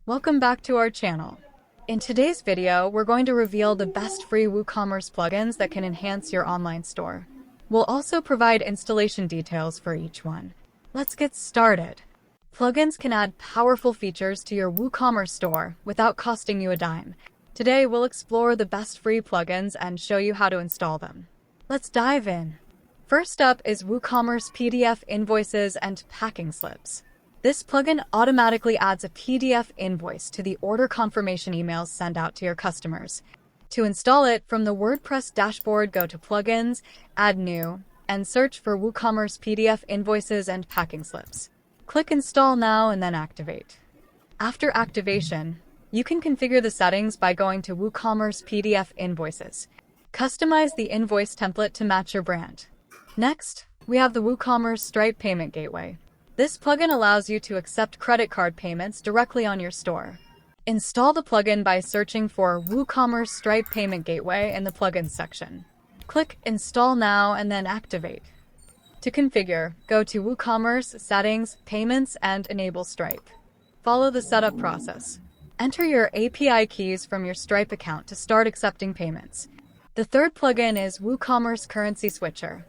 Welcome back to our channel. In today's video, we're going to reveal the best free WooCommerce plugins that can enhance your online store. We'll also provide installation details for each one. Let's get started. Plugins can add powerful features to your WooCommerce store without costing you a dime. Today, we'll explore the best free plugins and show you how to install them. Let's dive in. First up is WooCommerce PDF invoices and packing slips. This plugin automatically adds a PDF invoice to the order confirmation emails sent out to your customers. To install it, from the WordPress dashboard, go to Plugins, Add New, and search for WooCommerce PDF invoices and packing slips. Click Install Now and then Activate. After activation, you can configure the settings by going to WooCommerce PDF invoices. Customize the invoice template to match your brand. Next, we have the WooCommerce Stripe Payment Gateway. This plugin allows you to accept credit card payments directly on your store. Install the plugin by searching for WooCommerce Stripe Payment Gateway in the Plugins section. Click Install Now and then Activate. To configure, go to WooCommerce, Settings, Payments, and Enable Stripe. Follow the setup process. Enter your API keys from your Stripe account to start accepting payments. The third plugin is WooCommerce Currency Switcher.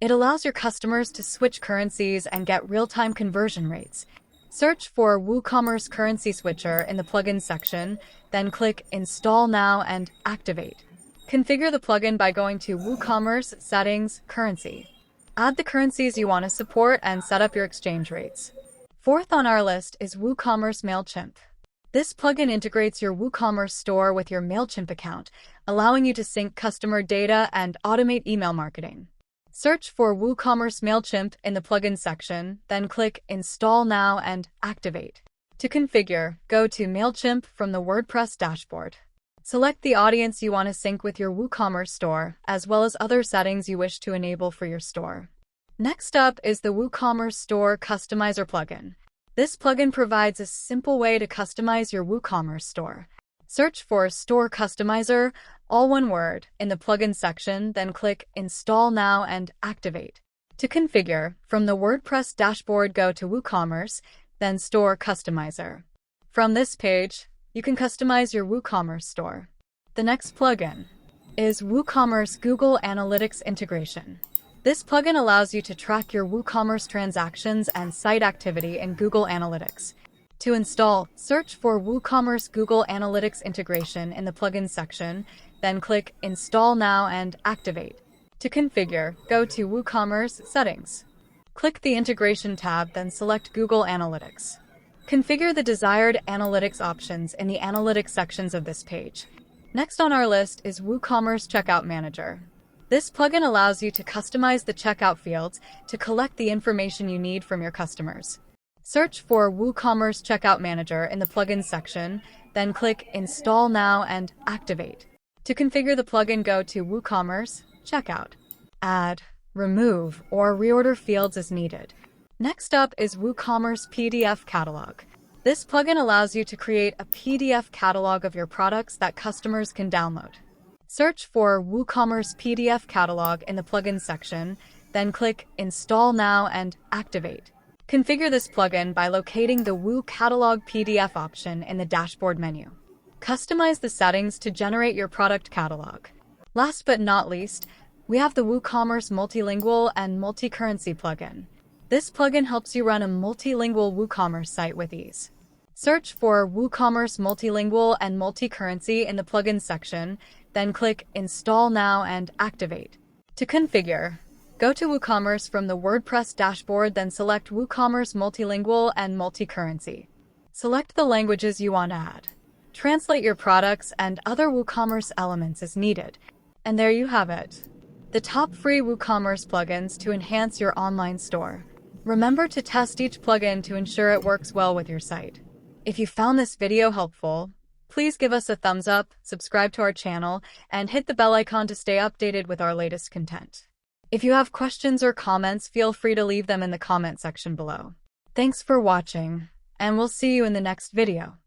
It allows your customers to switch currencies and get real-time conversion rates. Search for WooCommerce Currency Switcher in the Plugins section, then click Install Now and Activate. Configure the plugin by going to WooCommerce, Settings, Currency. Add the currencies you want to support and set up your exchange rates. Fourth on our list is WooCommerce MailChimp. This plugin integrates your WooCommerce store with your MailChimp account, allowing you to sync customer data and automate email marketing. Search for WooCommerce MailChimp in the Plugins section, then click Install Now and Activate. To configure, go to MailChimp from the WordPress dashboard. Select the audience you want to sync with your WooCommerce store, as well as other settings you wish to enable for your store. Next up is the WooCommerce Store Customizer plugin. This plugin provides a simple way to customize your WooCommerce store. Search for Store Customizer, all one word, in the Plugins section, then click Install Now and Activate. To configure, from the WordPress dashboard, go to WooCommerce, then Store Customizer. From this page, you can customize your WooCommerce store. The next plugin is WooCommerce Google Analytics Integration. This plugin allows you to track your WooCommerce transactions and site activity in Google Analytics. To install, search for WooCommerce Google Analytics Integration in the Plugins section, then click Install Now and Activate. To configure, go to WooCommerce Settings. Click the Integration tab, then select Google Analytics. Configure the desired analytics options in the Analytics sections of this page. Next on our list is WooCommerce Checkout Manager. This plugin allows you to customize the checkout fields to collect the information you need from your customers. Search for WooCommerce Checkout Manager in the Plugins section, then click Install Now and Activate. To configure the plugin, go to WooCommerce, Checkout. Add, remove, or reorder fields as needed. Next up is WooCommerce PDF Catalog. This plugin allows you to create a PDF catalog of your products that customers can download. Search for WooCommerce PDF Catalog in the Plugins section, then click Install Now and Activate. Configure this plugin by locating the Woo Catalog PDF option in the dashboard menu. Customize the settings to generate your product catalog. Last but not least, we have the WooCommerce Multilingual and Multi-Currency plugin. This plugin helps you run a multilingual WooCommerce site with ease. Search for WooCommerce Multilingual and Multi-Currency in the Plugins section, then click Install Now and Activate. To configure, go to WooCommerce from the WordPress dashboard, then select WooCommerce Multilingual and Multi-Currency. Select the languages you want to add. Translate your products and other WooCommerce elements as needed. And there you have it. The top free WooCommerce plugins to enhance your online store. Remember to test each plugin to ensure it works well with your site. If you found this video helpful, please give us a thumbs up, subscribe to our channel, and hit the bell icon to stay updated with our latest content. If you have questions or comments, feel free to leave them in the comment section below. Thanks for watching, and we'll see you in the next video.